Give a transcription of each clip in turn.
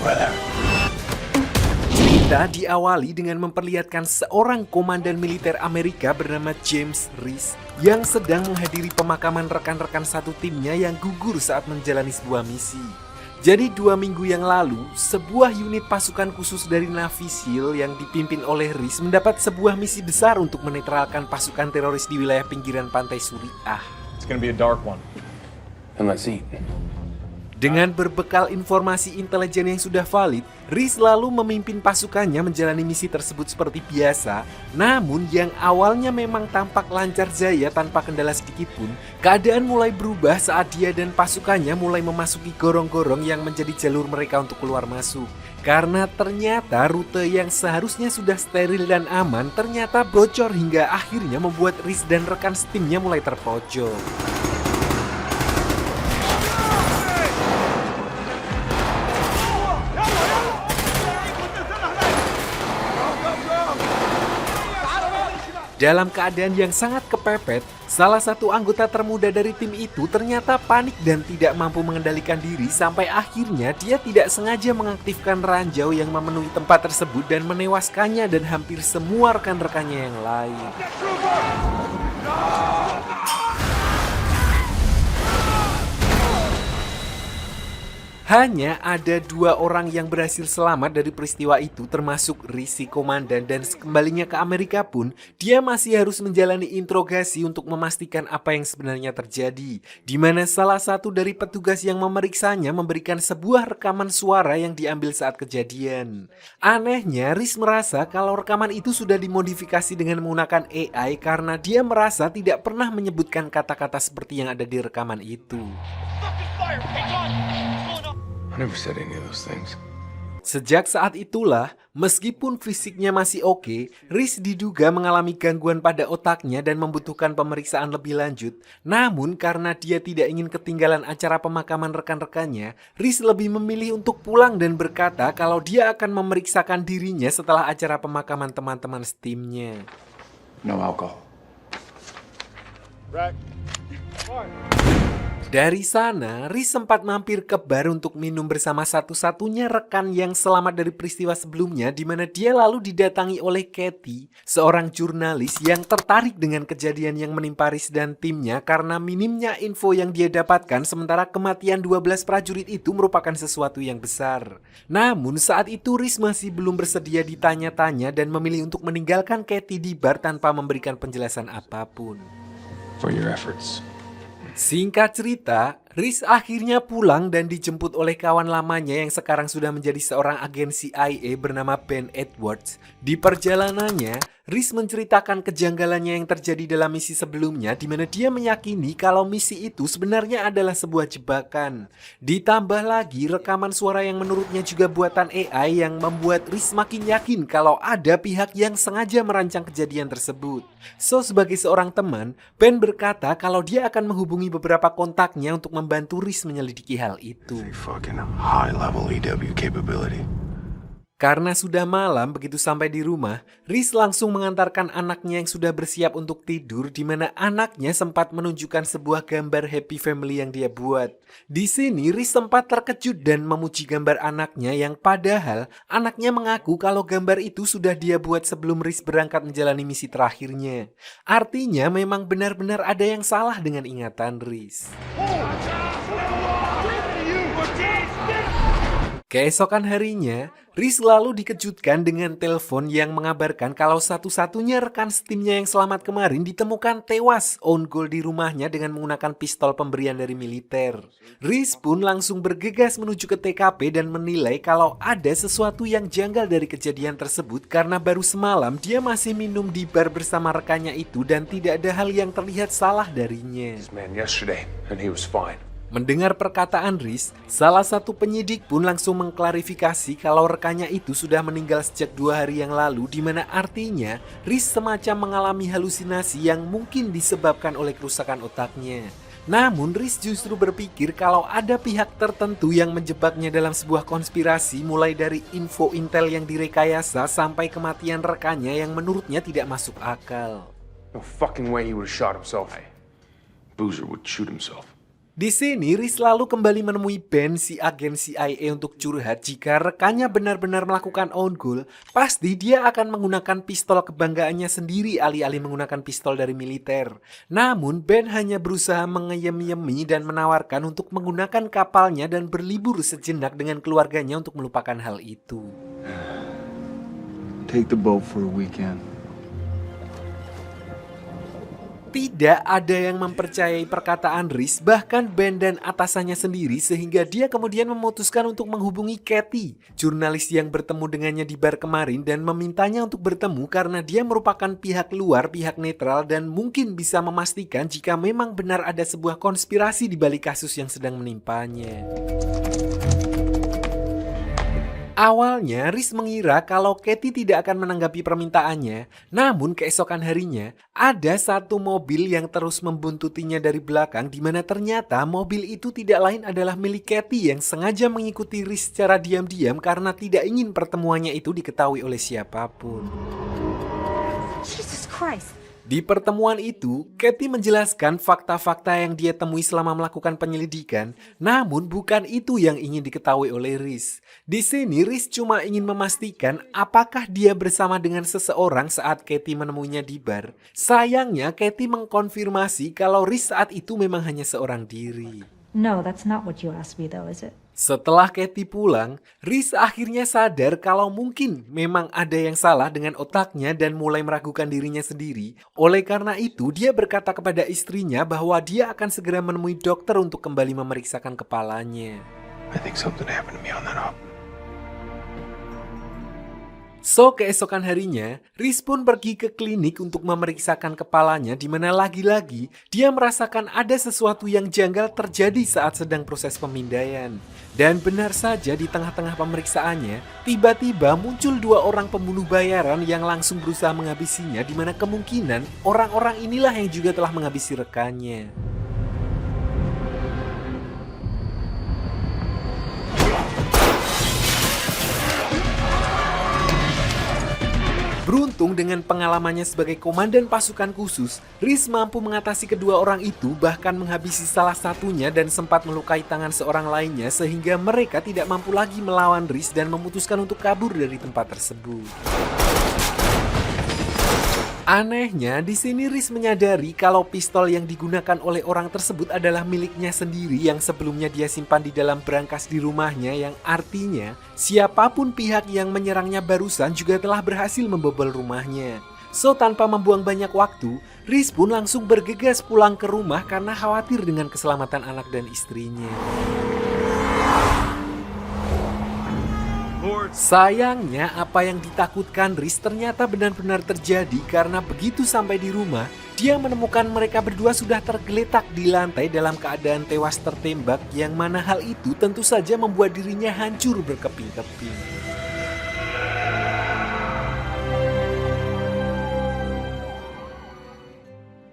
brother. Cerita diawali dengan memperlihatkan seorang komandan militer Amerika bernama James Reese yang sedang menghadiri pemakaman rekan-rekan satu timnya yang gugur saat menjalani sebuah misi. Jadi 2 minggu yang lalu, sebuah unit pasukan khusus dari Navy SEAL yang dipimpin oleh Reese mendapat sebuah misi besar untuk menetralkan pasukan teroris di wilayah pinggiran pantai Suriah. It's gonna be a dark one. And let's eat. Dengan berbekal informasi intelijen yang sudah valid, Reese lalu memimpin pasukannya menjalani misi tersebut seperti biasa. Namun yang awalnya memang tampak lancar jaya tanpa kendala sedikitpun, keadaan mulai berubah saat dia dan pasukannya mulai memasuki gorong-gorong yang menjadi jalur mereka untuk keluar masuk. Karena ternyata rute yang seharusnya sudah steril dan aman ternyata bocor hingga akhirnya membuat Reese dan rekan setimnya mulai terpojok. Dalam keadaan yang sangat kepepet, salah satu anggota termuda dari tim itu ternyata panik dan tidak mampu mengendalikan diri sampai akhirnya dia tidak sengaja mengaktifkan ranjau yang memenuhi tempat tersebut dan menewaskannya dan hampir semua rekan-rekannya yang lain. Hanya ada 2 orang yang berhasil selamat dari peristiwa itu termasuk Reese komandan, dan kembalinya ke Amerika pun dia masih harus menjalani interogasi untuk memastikan apa yang sebenarnya terjadi, di mana salah satu dari petugas yang memeriksanya memberikan sebuah rekaman suara yang diambil saat kejadian. Anehnya Reese merasa kalau rekaman itu sudah dimodifikasi dengan menggunakan AI karena dia merasa tidak pernah menyebutkan kata-kata seperti yang ada di rekaman itu. I never said any of those things. Sejak saat itulah, meskipun fisiknya masih oke, Reese diduga mengalami gangguan pada otaknya dan membutuhkan pemeriksaan lebih lanjut. Namun karena dia tidak ingin ketinggalan acara pemakaman rekan-rekannya, Reese lebih memilih untuk pulang dan berkata kalau dia akan memeriksakan dirinya setelah acara pemakaman teman-teman setimnya. No alcohol. Right. Dari sana, Reese sempat mampir ke bar untuk minum bersama satu-satunya rekan yang selamat dari peristiwa sebelumnya, di mana dia lalu didatangi oleh Katie, seorang jurnalis yang tertarik dengan kejadian yang menimpa Reese dan timnya karena minimnya info yang dia dapatkan, sementara kematian 12 prajurit itu merupakan sesuatu yang besar. Namun saat itu Reese masih belum bersedia ditanya-tanya dan memilih untuk meninggalkan Katie di bar tanpa memberikan penjelasan apapun. For your efforts. Singkat cerita, Reese akhirnya pulang dan dijemput oleh kawan lamanya yang sekarang sudah menjadi seorang agen CIA bernama Ben Edwards. Di perjalanannya, Reese menceritakan kejanggalannya yang terjadi dalam misi sebelumnya, di mana dia meyakini kalau misi itu sebenarnya adalah sebuah jebakan. Ditambah lagi rekaman suara yang menurutnya juga buatan AI yang membuat Reese makin yakin kalau ada pihak yang sengaja merancang kejadian tersebut. So, sebagai seorang teman, Ben berkata kalau dia akan menghubungi beberapa kontaknya untuk membantu Reese menyelidiki hal itu. Fucking high level EW capability. Karena sudah malam, begitu sampai di rumah, Reese langsung mengantarkan anaknya yang sudah bersiap untuk tidur, di mana anaknya sempat menunjukkan sebuah gambar happy family yang dia buat. Di sini Reese sempat terkejut dan memuji gambar anaknya yang padahal anaknya mengaku kalau gambar itu sudah dia buat sebelum Reese berangkat menjalani misi terakhirnya. Artinya memang benar-benar ada yang salah dengan ingatan Reese. Keesokan harinya, Reese lalu dikejutkan dengan telepon yang mengabarkan kalau satu-satunya rekan setimnya yang selamat kemarin ditemukan tewas on goal di rumahnya dengan menggunakan pistol pemberian dari militer. Reese pun langsung bergegas menuju ke TKP dan menilai kalau ada sesuatu yang janggal dari kejadian tersebut karena baru semalam dia masih minum di bar bersama rekannya itu dan tidak ada hal yang terlihat salah darinya. Man, yesterday, and he was fine. Mendengar perkataan Reese, salah satu penyidik pun langsung mengklarifikasi kalau rekannya itu sudah meninggal sejak 2 hari yang lalu, di mana artinya Reese semacam mengalami halusinasi yang mungkin disebabkan oleh kerusakan otaknya. Namun Reese justru berpikir kalau ada pihak tertentu yang menjebaknya dalam sebuah konspirasi, mulai dari info intel yang direkayasa sampai kematian rekannya yang menurutnya tidak masuk akal. No fucking way he would have shot himself. Boozer would shoot himself. Di sini Riz lalu kembali menemui Ben, si agen CIA, untuk curhat jika rekannya benar-benar melakukan own goal, pasti dia akan menggunakan pistol kebanggaannya sendiri alih-alih menggunakan pistol dari militer. Namun Ben hanya berusaha mengeyem-yemi dan menawarkan untuk menggunakan kapalnya dan berlibur sejenak dengan keluarganya untuk melupakan hal itu. Take the boat for a weekend. Tidak ada yang mempercayai perkataan Riz, bahkan Ben dan atasannya sendiri, sehingga dia kemudian memutuskan untuk menghubungi Katie, jurnalis yang bertemu dengannya di bar kemarin, dan memintanya untuk bertemu karena dia merupakan pihak luar, pihak netral, dan mungkin bisa memastikan jika memang benar ada sebuah konspirasi di balik kasus yang sedang menimpanya. Awalnya, Riz mengira kalau Katie tidak akan menanggapi permintaannya. Namun keesokan harinya, ada satu mobil yang terus membuntutinya dari belakang, di mana ternyata mobil itu tidak lain adalah milik Katie yang sengaja mengikuti Riz secara diam-diam karena tidak ingin pertemuannya itu diketahui oleh siapapun. Jesus Christ. Di pertemuan itu, Katie menjelaskan fakta-fakta yang dia temui selama melakukan penyelidikan, namun bukan itu yang ingin diketahui oleh Riz. Di sini Riz cuma ingin memastikan apakah dia bersama dengan seseorang saat Katie menemuinya di bar. Sayangnya Katie mengkonfirmasi kalau Riz saat itu memang hanya seorang diri. No, that's not what you asked me though, is it? Setelah Katie pulang, Riz akhirnya sadar kalau mungkin memang ada yang salah dengan otaknya dan mulai meragukan dirinya sendiri. Oleh karena itu, dia berkata kepada istrinya bahwa dia akan segera menemui dokter untuk kembali memeriksakan kepalanya. I think something happened to me on that hop. So, keesokan harinya, Riz pun pergi ke klinik untuk memeriksakan kepalanya, di mana lagi-lagi dia merasakan ada sesuatu yang janggal terjadi saat sedang proses pemindaian. Dan benar saja di tengah-tengah pemeriksaannya, tiba-tiba muncul dua orang pembunuh bayaran yang langsung berusaha menghabisinya, di mana kemungkinan orang-orang inilah yang juga telah menghabisi rekannya. Beruntung dengan pengalamannya sebagai komandan pasukan khusus, Riz mampu mengatasi kedua orang itu, bahkan menghabisi salah satunya dan sempat melukai tangan seorang lainnya sehingga mereka tidak mampu lagi melawan Riz dan memutuskan untuk kabur dari tempat tersebut. Anehnya, di sini Riz menyadari kalau pistol yang digunakan oleh orang tersebut adalah miliknya sendiri yang sebelumnya dia simpan di dalam berangkas di rumahnya, yang artinya siapapun pihak yang menyerangnya barusan juga telah berhasil membobol rumahnya. So, tanpa membuang banyak waktu, Riz pun langsung bergegas pulang ke rumah karena khawatir dengan keselamatan anak dan istrinya. Sayangnya, apa yang ditakutkan Riz ternyata benar-benar terjadi karena begitu sampai di rumah, dia menemukan mereka berdua sudah tergeletak di lantai dalam keadaan tewas tertembak, yang mana hal itu tentu saja membuat dirinya hancur berkeping-keping.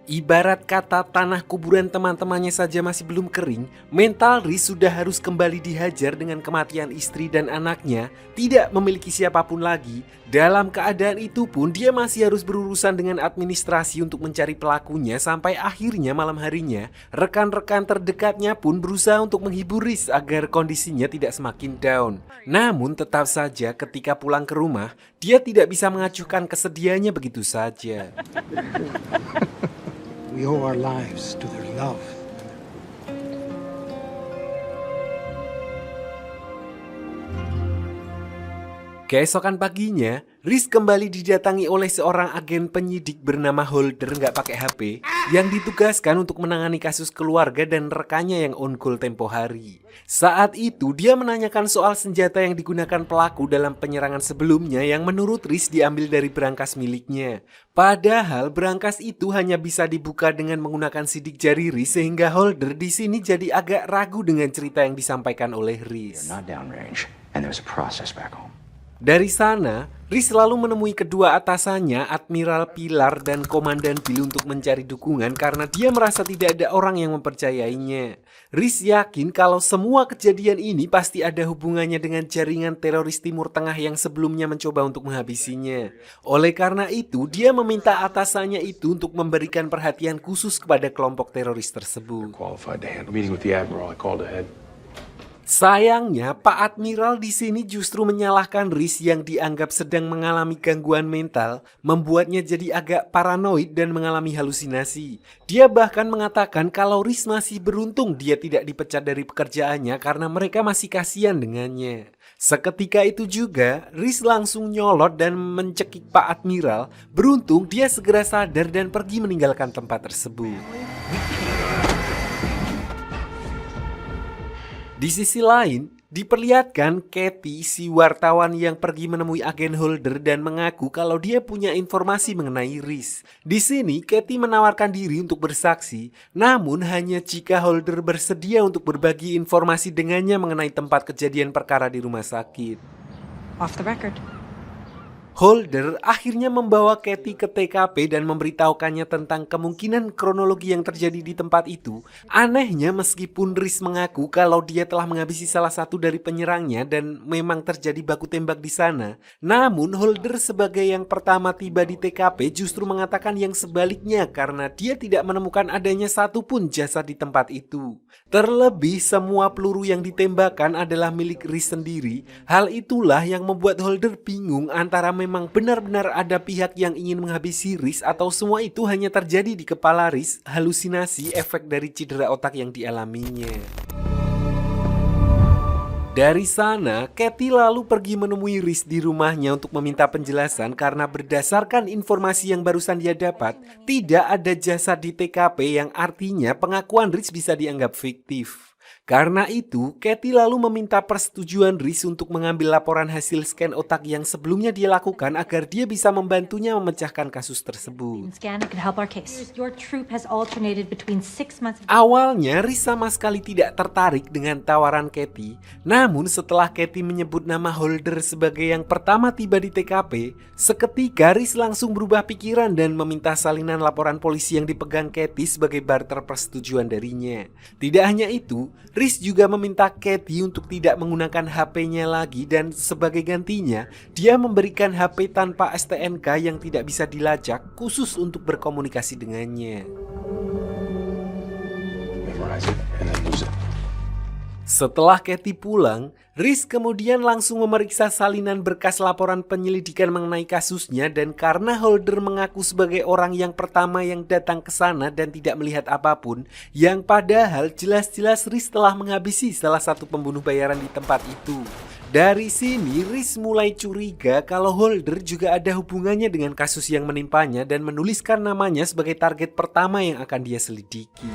Ibarat kata tanah kuburan teman-temannya saja masih belum kering, mental Riz sudah harus kembali dihajar dengan kematian istri dan anaknya, tidak memiliki siapapun lagi. Dalam keadaan itu pun dia masih harus berurusan dengan administrasi untuk mencari pelakunya, sampai akhirnya malam harinya rekan-rekan terdekatnya pun berusaha untuk menghibur Riz agar kondisinya tidak semakin down. Namun tetap saja ketika pulang ke rumah, dia tidak bisa mengacuhkan kesedihannya begitu saja. We owe our lives to their love. Keesokan paginya, Riz kembali didatangi oleh seorang agen penyidik bernama Holder nggak pakai HP yang ditugaskan untuk menangani kasus keluarga dan rekannya yang on call tempo hari. Saat itu dia menanyakan soal senjata yang digunakan pelaku dalam penyerangan sebelumnya yang menurut Riz diambil dari berangkas miliknya. Padahal berangkas itu hanya bisa dibuka dengan menggunakan sidik jari Riz, sehingga Holder di sini jadi agak ragu dengan cerita yang disampaikan oleh Riz. Not downrange, and there's a process back home. Dari sana, Riz lalu menemui kedua atasannya, Admiral Pilar dan Komandan Bill untuk mencari dukungan karena dia merasa tidak ada orang yang mempercayainya. Riz yakin kalau semua kejadian ini pasti ada hubungannya dengan jaringan teroris Timur Tengah yang sebelumnya mencoba untuk menghabisinya. Oleh karena itu, dia meminta atasannya itu untuk memberikan perhatian khusus kepada kelompok teroris tersebut. Qualified to handle meeting with the admiral. I called ahead. Sayangnya, Pak Admiral di sini justru menyalahkan Riz yang dianggap sedang mengalami gangguan mental, membuatnya jadi agak paranoid dan mengalami halusinasi. Dia bahkan mengatakan kalau Riz masih beruntung dia tidak dipecat dari pekerjaannya karena mereka masih kasihan dengannya. Seketika itu juga, Riz langsung nyolot dan mencekik Pak Admiral. Beruntung dia segera sadar dan pergi meninggalkan tempat tersebut. Di sisi lain, diperlihatkan Kathy, si wartawan yang pergi menemui agen Holder dan mengaku kalau dia punya informasi mengenai Riz. Di sini, Kathy menawarkan diri untuk bersaksi, namun hanya jika Holder bersedia untuk berbagi informasi dengannya mengenai tempat kejadian perkara di rumah sakit. Off the record. Holder akhirnya membawa Kathy ke TKP dan memberitahukannya tentang kemungkinan kronologi yang terjadi di tempat itu. Anehnya meskipun Riz mengaku kalau dia telah menghabisi salah satu dari penyerangnya dan memang terjadi baku tembak di sana, namun Holder sebagai yang pertama tiba di TKP justru mengatakan yang sebaliknya karena dia tidak menemukan adanya satupun jasad di tempat itu. Terlebih semua peluru yang ditembakkan adalah milik Riz sendiri. Hal itulah yang membuat Holder bingung antara memang benar-benar ada pihak yang ingin menghabisi Riz atau semua itu hanya terjadi di kepala Riz, halusinasi efek dari cedera otak yang dialaminya. Dari sana, Kathy lalu pergi menemui Riz di rumahnya untuk meminta penjelasan karena berdasarkan informasi yang barusan dia dapat, tidak ada jasad di TKP yang artinya pengakuan Riz bisa dianggap fiktif. Karena itu, Kathy lalu meminta persetujuan Riz untuk mengambil laporan hasil scan otak yang sebelumnya dia lakukan agar dia bisa membantunya memecahkan kasus tersebut. Scan could help our case. Your troop has alternated between 6 months. Awalnya Riz sama sekali tidak tertarik dengan tawaran Kathy. Namun setelah Kathy menyebut nama Holder sebagai yang pertama tiba di TKP, seketika Riz langsung berubah pikiran dan meminta salinan laporan polisi yang dipegang Kathy sebagai barter persetujuan darinya. Tidak hanya itu, Riz juga meminta Kathy untuk tidak menggunakan HP-nya lagi dan sebagai gantinya, dia memberikan HP tanpa STNK yang tidak bisa dilacak khusus untuk berkomunikasi dengannya. Memorize it and then lose it. Setelah Kathy pulang, Riz kemudian langsung memeriksa salinan berkas laporan penyelidikan mengenai kasusnya dan karena Holder mengaku sebagai orang yang pertama yang datang ke sana dan tidak melihat apapun, yang padahal jelas-jelas Riz telah menghabisi salah satu pembunuh bayaran di tempat itu. Dari sini Riz mulai curiga kalau Holder juga ada hubungannya dengan kasus yang menimpanya dan menuliskan namanya sebagai target pertama yang akan dia selidiki.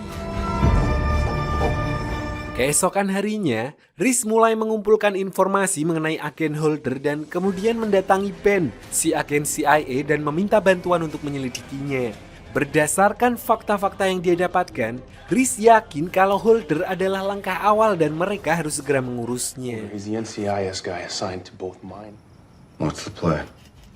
Keesokan harinya, Riz mulai mengumpulkan informasi mengenai agen Holder dan kemudian mendatangi Ben, si agen CIA dan meminta bantuan untuk menyelidikinya. Berdasarkan fakta-fakta yang dia dapatkan, Riz yakin kalau Holder adalah langkah awal dan mereka harus segera mengurusnya. He's the NCIS guy assigned to both mine. What's the plan?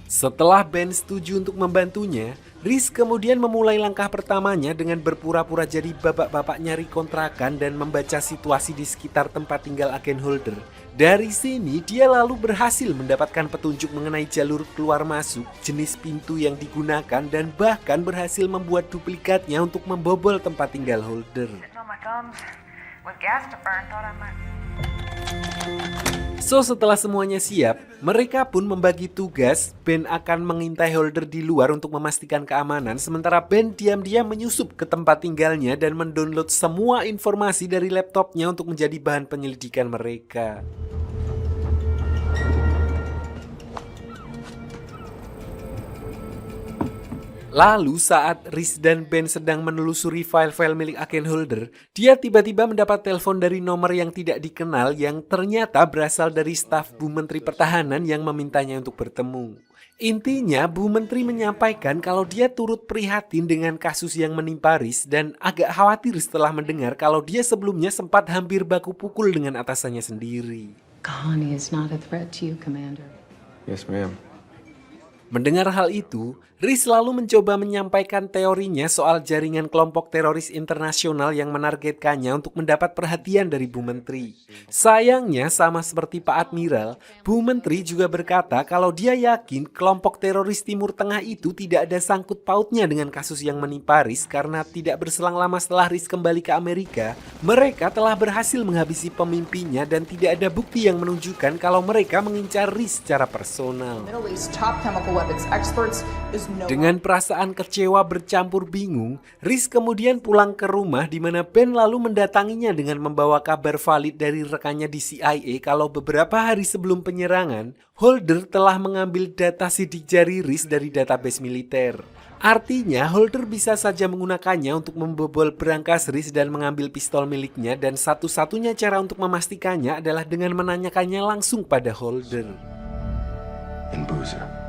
Setelah Ben setuju untuk membantunya, Riz kemudian memulai langkah pertamanya dengan berpura-pura jadi bapak-bapak nyari kontrakan dan membaca situasi di sekitar tempat tinggal agen Holder. Dari sini dia lalu berhasil mendapatkan petunjuk mengenai jalur keluar masuk, jenis pintu yang digunakan dan bahkan berhasil membuat duplikatnya untuk membobol tempat tinggal Holder. So setelah semuanya siap, mereka pun membagi tugas. Ben akan mengintai Holder di luar untuk memastikan keamanan, sementara Ben diam-diam menyusup ke tempat tinggalnya dan mendownload semua informasi dari laptopnya untuk menjadi bahan penyelidikan mereka. Lalu saat Riz dan Ben sedang menelusuri file-file milik agen Holder, dia tiba-tiba mendapat telepon dari nomor yang tidak dikenal yang ternyata berasal dari staf Bu Menteri Pertahanan yang memintanya untuk bertemu. Intinya, Bu Menteri menyampaikan kalau dia turut prihatin dengan kasus yang menimpa Riz dan agak khawatir setelah mendengar kalau dia sebelumnya sempat hampir baku pukul dengan atasannya sendiri. Kahani is not a threat to you, Commander. Yes, ma'am. Mendengar hal itu, Riz lalu mencoba menyampaikan teorinya soal jaringan kelompok teroris internasional yang menargetkannya untuk mendapat perhatian dari Bu Menteri. Sayangnya, sama seperti Pak Admiral, Bu Menteri juga berkata kalau dia yakin kelompok teroris Timur Tengah itu tidak ada sangkut pautnya dengan kasus yang menimpa Riz karena tidak berselang lama setelah Riz kembali ke Amerika, mereka telah berhasil menghabisi pemimpinnya dan tidak ada bukti yang menunjukkan kalau mereka mengincar Riz secara personal. Middle East top chemical weapons experts is no Dengan perasaan kecewa bercampur bingung, Riz kemudian pulang ke rumah di mana Ben lalu mendatanginya dengan membawa kabar valid dari rekannya di CIA kalau beberapa hari sebelum penyerangan, Holder telah mengambil data sidik jari Riz dari database militer. Artinya, Holder bisa saja menggunakannya untuk membobol berangkas Riz dan mengambil pistol miliknya dan satu-satunya cara untuk memastikannya adalah dengan menanyakannya langsung pada Holder. And Boozer.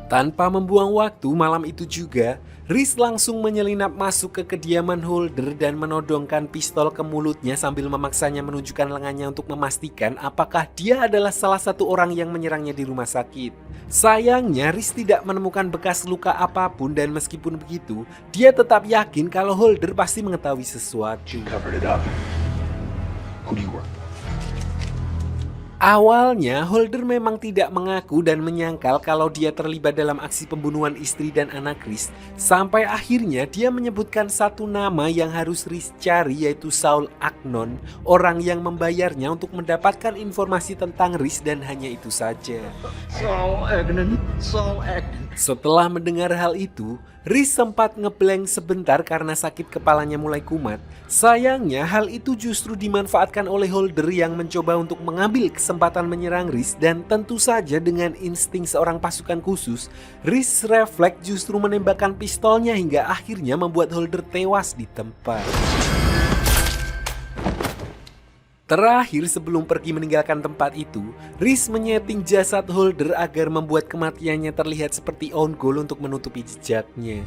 Tanpa membuang waktu, malam itu juga, Riz langsung menyelinap masuk ke kediaman Holder dan menodongkan pistol ke mulutnya sambil memaksanya menunjukkan lengannya untuk memastikan apakah dia adalah salah satu orang yang menyerangnya di rumah sakit. Sayangnya, Riz tidak menemukan bekas luka apapun dan meskipun begitu, dia tetap yakin kalau Holder pasti mengetahui sesuatu. Covered it up. Who do you work? Awalnya, Holder memang tidak mengaku dan menyangkal kalau dia terlibat dalam aksi pembunuhan istri dan anak Riz. Sampai akhirnya dia menyebutkan satu nama yang harus Riz cari, yaitu Saul Agnon, orang yang membayarnya untuk mendapatkan informasi tentang Riz, dan hanya itu saja. Setelah mendengar hal itu, Riz sempat ngeblank sebentar karena sakit kepalanya mulai kumat. Sayangnya hal itu justru dimanfaatkan oleh Holder yang mencoba untuk mengambil kesempatan menyerang Riz, dan tentu saja dengan insting seorang pasukan khusus, Riz refleks justru menembakkan pistolnya hingga akhirnya membuat Holder tewas di tempat. Terakhir sebelum pergi meninggalkan tempat itu, Riz menyeting jasad Holder agar membuat kematiannya terlihat seperti on goal untuk menutupi jejaknya.